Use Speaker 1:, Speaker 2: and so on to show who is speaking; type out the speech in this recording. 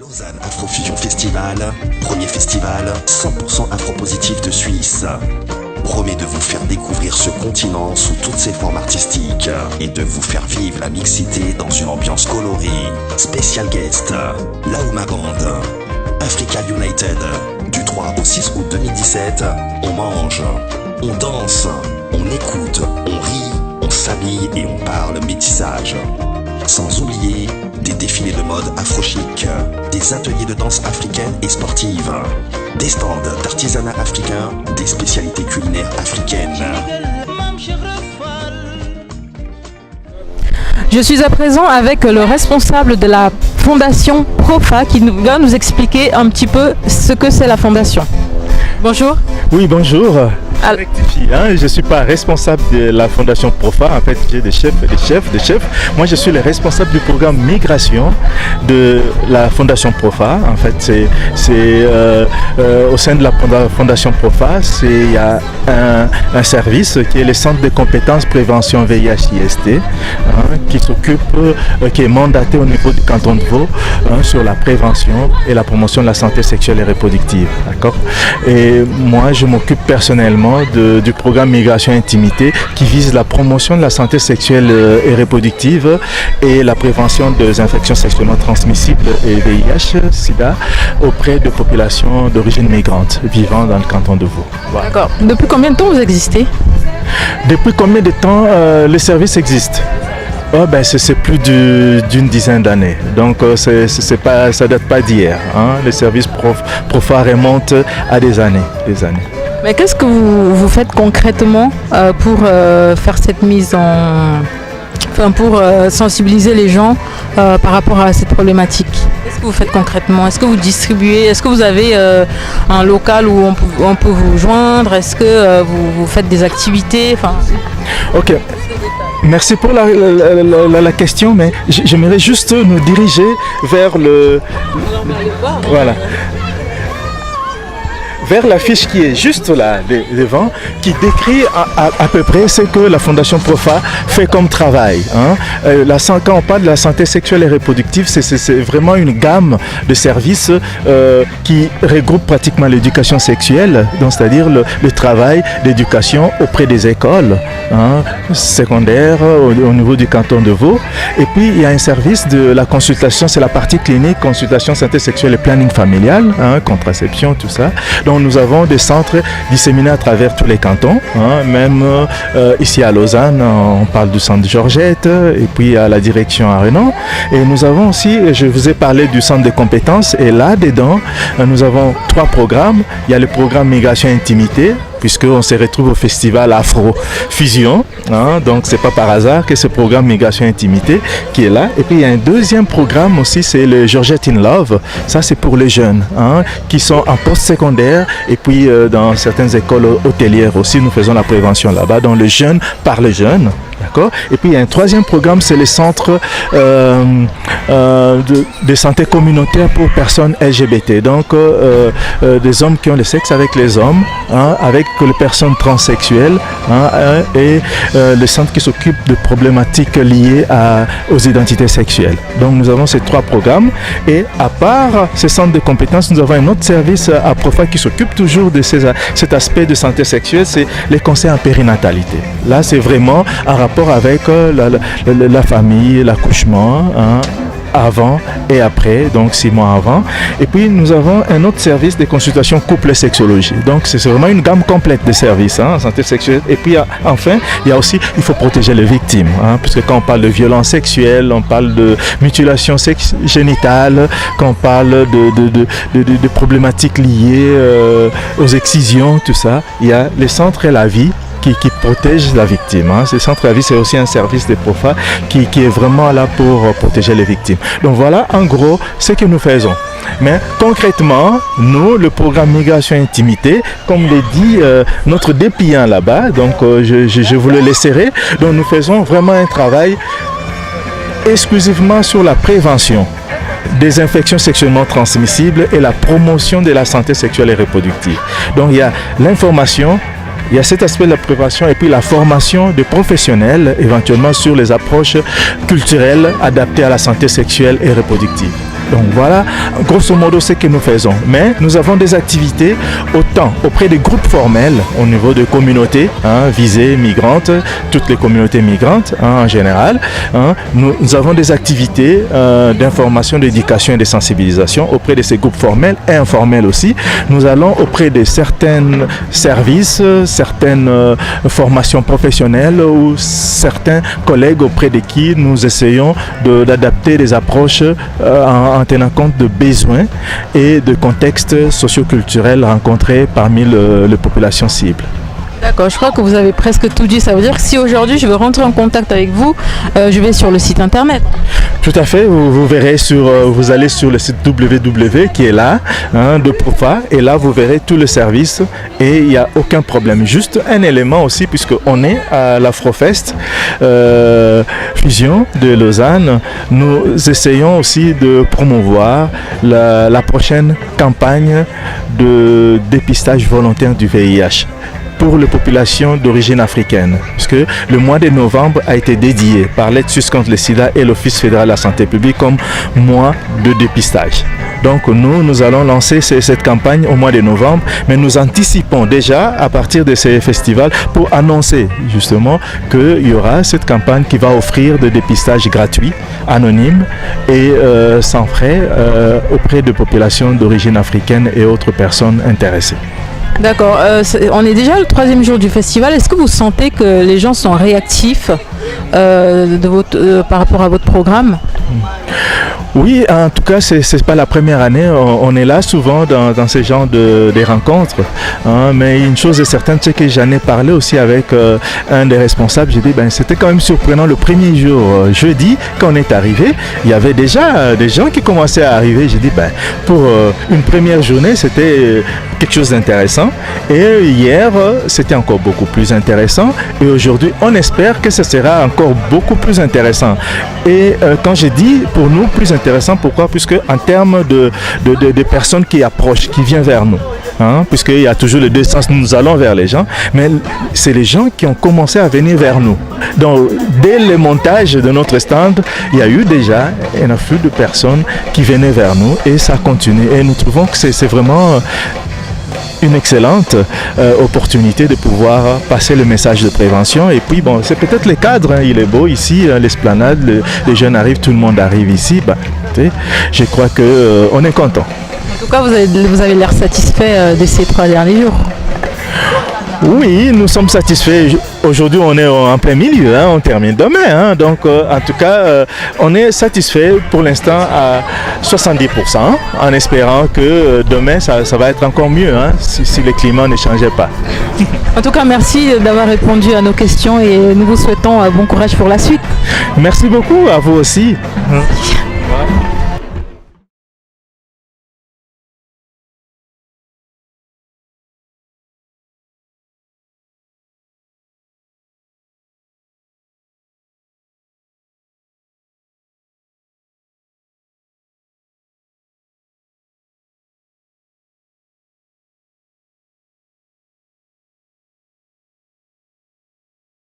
Speaker 1: Lausanne Afrofusion Festival, premier festival 100% afro-positif de Suisse. Promet de vous faire découvrir ce continent sous toutes ses formes artistiques et de vous faire vivre la mixité dans une ambiance colorée. Special guest, Laouma Band, Africa United. Du 3 au 6 août 2017, on mange, on danse, on écoute, on rit, on s'habille et on parle métissage. Sans oublier des défilés de mode afro-chic, des ateliers de danse africaine et sportive, des stands d'artisanat africain, des spécialités culinaires africaines.
Speaker 2: Je suis à présent avec le responsable de la fondation Profa qui va nous expliquer un petit peu ce que c'est la fondation. Bonjour.
Speaker 3: Oui, bonjour. Je ne suis pas responsable de la fondation Profa. En fait, j'ai des chefs. Moi, je suis le responsable du programme Migration de la fondation Profa. En fait, c'est au sein de la fondation Profa, il y a un service qui est le centre de compétences prévention VIH-IST, qui s'occupe, qui est mandaté au niveau du canton de Vaud sur la prévention et la promotion de la santé sexuelle et reproductive. D'accord ? Et moi, je m'occupe personnellement du programme Migration Intimité qui vise la promotion de la santé sexuelle et reproductive et la prévention des infections sexuellement transmissibles et VIH, SIDA auprès de populations d'origine migrante vivant dans le canton de Vaud. Voilà.
Speaker 2: D'accord. Depuis combien de temps vous existez ?
Speaker 3: Depuis combien de temps le service existe ? C'est plus d'une dizaine d'années, donc ça ne date pas d'hier. Le service Profa remonte à des années.
Speaker 2: Mais qu'est-ce que vous faites concrètement pour faire cette mise pour sensibiliser les gens par rapport à cette problématique ? Qu'est-ce que vous faites concrètement ? Est-ce que vous distribuez ? Est-ce que vous avez un local où on peut vous joindre ? Est-ce que vous faites des activités ?
Speaker 3: Ok. Merci pour la question, mais j'aimerais juste nous diriger vers vers l'affiche qui est juste là, devant, qui décrit à peu près ce que la Fondation Profa fait comme travail. Quand on parle de la santé sexuelle et reproductive, c'est vraiment une gamme de services qui regroupe pratiquement l'éducation sexuelle, donc c'est-à-dire le travail d'éducation auprès des écoles secondaires au niveau du canton de Vaud. Et puis il y a un service de la consultation, c'est la partie clinique, consultation santé sexuelle et planning familial, contraception, tout ça. Donc nous avons des centres disséminés à travers tous les cantons, même ici à Lausanne, on parle du centre de Georgette, et puis à la direction à Renan. Et nous avons aussi, je vous ai parlé du centre de compétences, et là-dedans, nous avons 3 programmes. Il y a le programme Migration Intimité, puisqu'on se retrouve au festival Afro-Fusion. Donc c'est pas par hasard que ce programme Migration Intimité qui est là. Et puis il y a un deuxième programme aussi, c'est le Georgette in Love. Ça c'est pour les jeunes qui sont en post-secondaire et puis dans certaines écoles hôtelières aussi, nous faisons la prévention là-bas. Donc le jeune par les jeunes. D'accord. Et puis il y a un troisième programme, c'est le centre de santé communautaire pour personnes LGBT. Donc des hommes qui ont le sexe avec les hommes, avec les personnes transsexuelles et le centre qui s'occupe de problématiques liées aux identités sexuelles. Donc nous avons ces 3 programmes et à part ces centres de compétences, nous avons un autre service à Profa qui s'occupe toujours de cet aspect de santé sexuelle, c'est les conseils en périnatalité. Là c'est vraiment un rapport avec la famille, l'accouchement, avant et après, donc 6 mois avant. Et puis nous avons un autre service de consultation couple et sexologie. Donc c'est vraiment une gamme complète de services en santé sexuelle. Et puis enfin, il y a aussi, il faut protéger les victimes, puisque quand on parle de violence sexuelle, on parle de mutilation génitale, quand on parle de problématiques liées aux excisions, tout ça, il y a les centres et la vie qui protège la victime. Ce centre de la vie, c'est aussi un service de Profa qui est vraiment là pour protéger les victimes. Donc voilà en gros ce que nous faisons. Mais concrètement, nous, le programme Migration Intimité, comme l'a dit notre dépliant là-bas, donc je vous le laisserai, donc nous faisons vraiment un travail exclusivement sur la prévention des infections sexuellement transmissibles et la promotion de la santé sexuelle et reproductive. Donc il y a l'information, il y a cet aspect de la prévention et puis la formation des professionnels éventuellement sur les approches culturelles adaptées à la santé sexuelle et reproductive. Donc voilà, grosso modo, ce que nous faisons. Mais nous avons des activités autant auprès des groupes formels au niveau de communautés visées, migrantes, toutes les communautés migrantes en général. Nous avons des activités d'information, d'éducation et de sensibilisation auprès de ces groupes formels et informels aussi. Nous allons auprès de certains services, certaines formations professionnelles ou certains collègues auprès de qui nous essayons d'adapter des approches en tenant compte de besoins et de contextes socioculturels rencontrés parmi les populations cibles.
Speaker 2: D'accord, je crois que vous avez presque tout dit. Ça veut dire que si aujourd'hui je veux rentrer en contact avec vous, je vais sur le site internet.
Speaker 3: Tout à fait, vous verrez vous allez sur le site www qui est là, de Profa, et là vous verrez tout le service et il n'y a aucun problème. Juste un élément aussi, puisqu'on est à l'Afrofest Fusion de Lausanne, nous essayons aussi de promouvoir la prochaine campagne de dépistage volontaire du VIH pour les populations d'origine africaine, puisque le mois de novembre a été dédié par l'aide suisse contre le sida et l'Office fédéral de la santé publique comme mois de dépistage. Donc nous allons lancer cette campagne au mois de novembre, mais nous anticipons déjà à partir de ces festivals pour annoncer justement qu'il y aura cette campagne qui va offrir des dépistages gratuits, anonymes et sans frais auprès de populations d'origine africaine et autres personnes intéressées.
Speaker 2: D'accord, on est déjà le 3e jour du festival. Est-ce que vous sentez que les gens sont réactifs par rapport à votre programme ?
Speaker 3: Oui, en tout cas, c'est pas la première année. On est là souvent dans ce genre de rencontres. Mais une chose est certaine, c'est que j'en ai parlé aussi avec un des responsables. J'ai dit, c'était quand même surprenant le premier jour. Jeudi, quand on est arrivé, il y avait déjà des gens qui commençaient à arriver. J'ai dit, pour une première journée, c'était quelque chose d'intéressant. Et hier, c'était encore beaucoup plus intéressant. Et aujourd'hui, on espère que ce sera encore beaucoup plus intéressant. Et quand j'ai dit, pour nous, plus intéressant, pourquoi? Puisque en termes de personnes qui approchent, qui viennent vers nous, puisqu'il y a toujours les deux sens, nous allons vers les gens, mais c'est les gens qui ont commencé à venir vers nous. Donc, dès le montage de notre stand, il y a eu déjà un afflux de personnes qui venaient vers nous et ça continue. Et nous trouvons que c'est vraiment une excellente opportunité de pouvoir passer le message de prévention. Et puis c'est peut-être le cadre, il est beau ici, l'esplanade, les jeunes arrivent, tout le monde arrive ici. Je crois qu'on est content.
Speaker 2: En tout cas, vous avez l'air satisfait de ces 3 derniers jours.
Speaker 3: Oui, nous sommes satisfaits. Aujourd'hui, on est en plein milieu, on termine demain. Donc, en tout cas, on est satisfait pour l'instant à 70%, en espérant que demain, ça va être encore mieux, si le climat ne changeait pas.
Speaker 2: En tout cas, merci d'avoir répondu à nos questions et nous vous souhaitons bon courage pour la suite.
Speaker 3: Merci beaucoup, à vous aussi. Merci.